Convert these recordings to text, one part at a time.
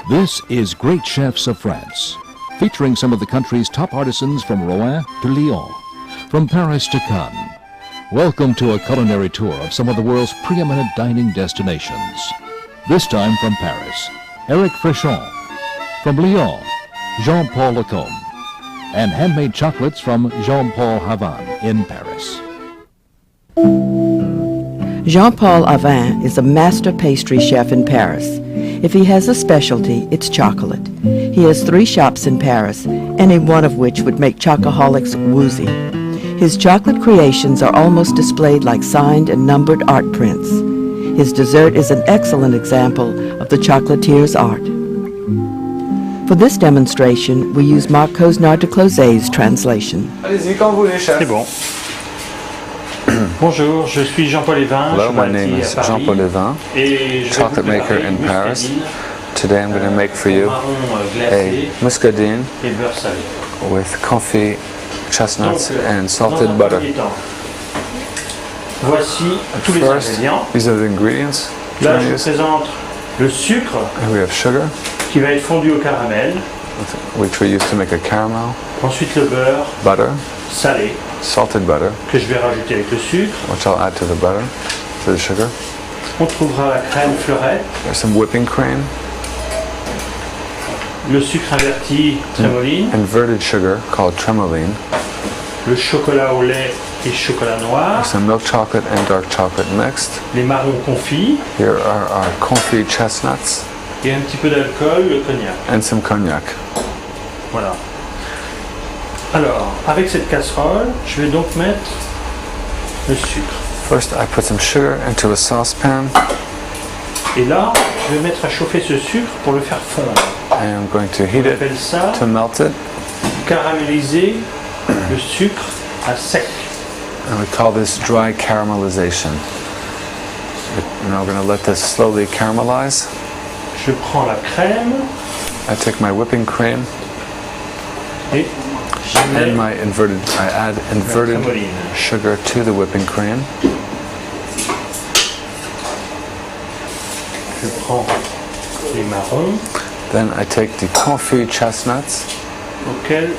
This is Great Chefs of France, featuring some of the country's top artisans from Rouen to Lyon, from Paris to Cannes. Welcome to a culinary tour of some of the world's preeminent dining destinations. This time from Paris, Eric Frechon. From Lyon, Jean-Paul Lacombe. And handmade chocolates from Jean-Paul Hevin in Paris. Jean-Paul Hevin is a master pastry chef in Paris. If he has a specialty, it's chocolate. He has 3 shops in Paris, any one of which would make chocoholics woozy. His chocolate creations are almost displayed like signed and numbered art prints. His dessert is an excellent example of the chocolatier's art. For this demonstration, we use Marc Cosnard de Closet's translation. Allez-y quand vous voulez, chef. C'est bon. Bonjour, je suis Jean-Paul Hevin. Hello, my name is Jean-Paul Hevin, chocolate maker in Paris. Today I'm going to make for you a muscadine with confit chestnuts and salted butter. Voici tous les ingrédients. These are the ingredients. Là, je vous présente le sucre And we have sugar, qui va être fondu au caramel. which we use to make a caramel, Ensuite, le beurre butter, salé salted butter, que je vais rajouter avec le sucre. which I'll add to the butter, to the sugar. On trouvera la crème fleurette, There's some whipping cream, le sucre inverti, trémoline, inverted sugar called tremoline, le chocolat au lait et chocolat noir, some milk chocolate and dark chocolate mixed. les marrons confits Here are our confit chestnuts et un petit peu d'alcool, le cognac. and some cognac. Voilà. Alors, avec cette casserole, je vais donc mettre le sucre. First, I put some sugar into a saucepan, Et là, je vais mettre à chauffer ce sucre pour le faire fondre. and I'm going to heat On it appelle ça to melt it, caraméliser le sucre à sec. and we call this dry caramelization. Now we're going to let this slowly caramelize. Je prends la crème I take my whipping cream et j'y and mets I add inverted tremoline. sugar to the whipping cream. Je prends les marrons Then I take the confit chestnuts auxquels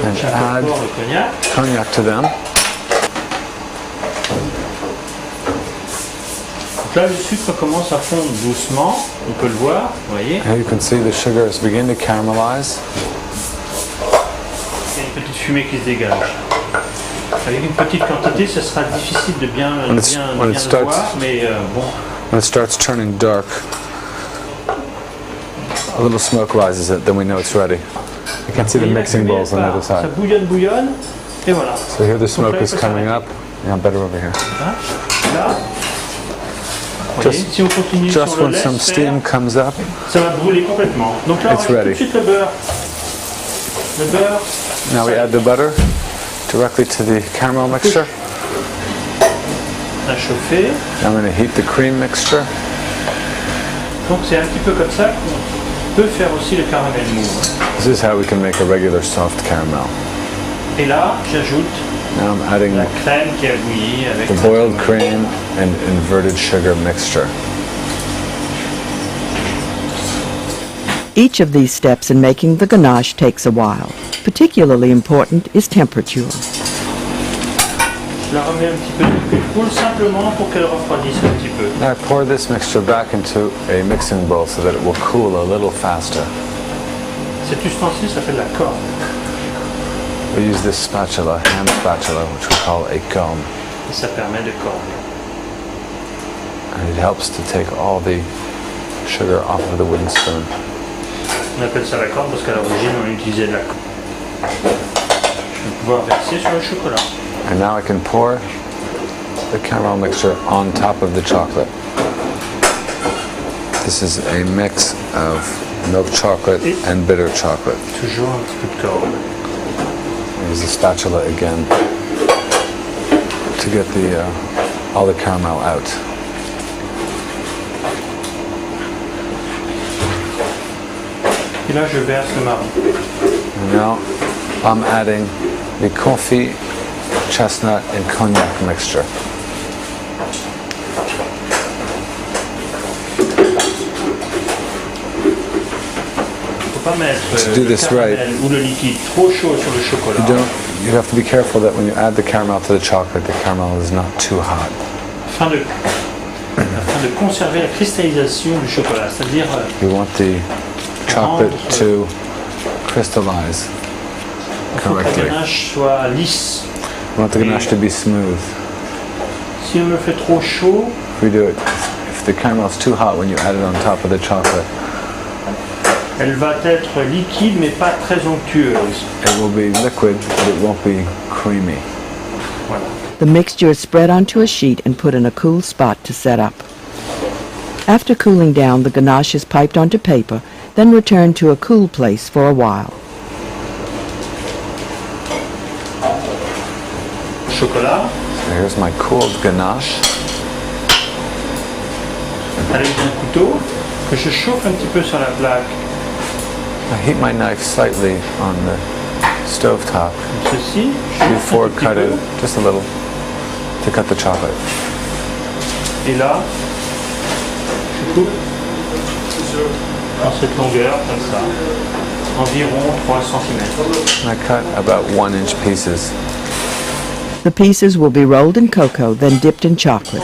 and add j'incorpore le cognac. cognac to them. Donc là, le sucre commence à fondre doucement, on peut le voir, vous voyez. Here you can see the sugar is beginning to caramelize. Il y a une petite fumée qui se dégage. Avec une petite quantité, ce sera difficile de bien When le it starts- voir, mais bon. When it starts turning dark, a little smoke rises it, then we know it's ready. You can see the Et la mixing fumée, bowls on the other ça side. bouillonne, et voilà. So here the smoke Donc là, is il faut coming s'arrêter. up. Yeah, better over here. Hein, là, vous voyez, Just- si on continue Just sur le when laisse some faire, steam comes up, ça va brûler complètement. Donc là, on It's rajoute tout ready. de suite le beurre. Le beurre, now we add the butter directly to the caramel mixture. à chauffer. I'm going to heat the cream mixture. Donc c'est un petit peu comme ça qu'on peut faire aussi le caramel mou. This is how we can make a regular soft caramel. Et là, j'ajoute Now I'm adding la crème qui a bouilli avec the boiled cream and inverted sugar mixture. Each of these steps in making the ganache takes a while. Particularly important is temperature. Je la remets un petit peu de cul de poule simplement pour qu'elle refroidisse un petit peu. Now I pour this mixture back into a mixing bowl so that it will cool a little faster. Cet ustensile s'appelle la corne. We use this spatula, hand spatula, which we call a comb, Et ça permet de corner. and it helps to take all the sugar off of the wooden spoon. On appelle ça la corne parce qu'à l'origine on utilisait de la corne. Je vais pouvoir verser sur le chocolat. And now I can pour the caramel mixture on top of the chocolate. This is a mix of milk chocolate and bitter chocolate. Toujours un petit peu de corne. Use the spatula again to get all the caramel out. Et là je verse le marron. And now I'm adding the confit chestnut and cognac mixture. pas mettre To do le this caramel right, ou le liquide trop chaud sur le chocolat. you have to be careful that when you add the caramel to the chocolate, the caramel is not too hot. Afin de conserver la cristallisation du chocolat, c'est-à-dire You want the chocolate to crystallize il faut que la correctly. ganache soit lisse. You want the ganache to be smooth. Si on le fait trop chaud, If we do it, if the caramel is too hot when you add it on top of the chocolate, elle va être liquide mais pas très onctueuse. it will be liquid, but it won't be creamy. Voilà. The mixture is spread onto a sheet and put in a cool spot to set up. After cooling down, the ganache is piped onto paper, then returned to a cool place for a while. Chocolat, So here's my cooled ganache. avec un couteau que je chauffe un petit peu sur la plaque, I heat my knife slightly on the stove top comme ceci. Je chauffe before un petit cutting, peu. just a little, to cut the chocolate. Et là, je coupe dans cette longueur, comme ça, environ 3 cm. And I cut about 1-inch pieces. The pieces will be rolled in cocoa, then dipped in chocolate.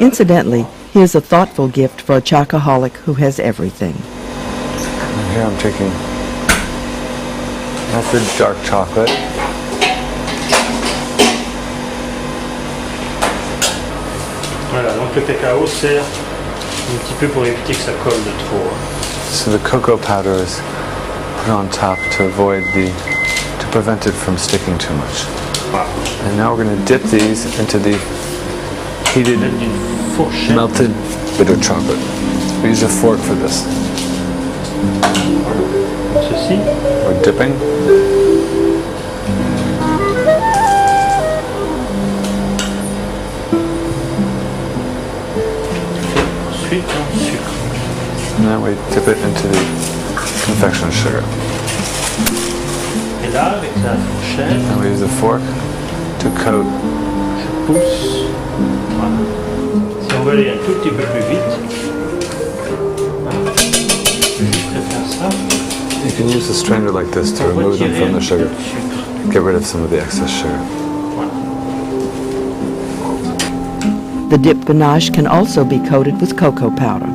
Incidentally, here's a thoughtful gift for a chocoholic who has everything. And here I'm taking method dark chocolate. Voilà, donc le cacao sert un petit peu pour éviter que ça colle de trop. So the cocoa powder is put on top to prevent it from sticking too much. Voilà. And now we're going to dip these into the heated Mettre une fourchette. melted bitter chocolate. We use a fork for this. Comme ceci. We're dipping. Ensuite, en sucre. And then we dip it into the confection sugar. Et là, avec la fourchette, And we use a fork to coat. je pousse. Voilà. Si on veut aller un tout petit peu plus vite, voilà. Je préfère ça. You can use a strainer like this to Pour remove them retirer from un the petit peu sugar. de sucre. Get rid of some of the excess sugar. Voilà. The dipped ganache can also be coated with cocoa powder.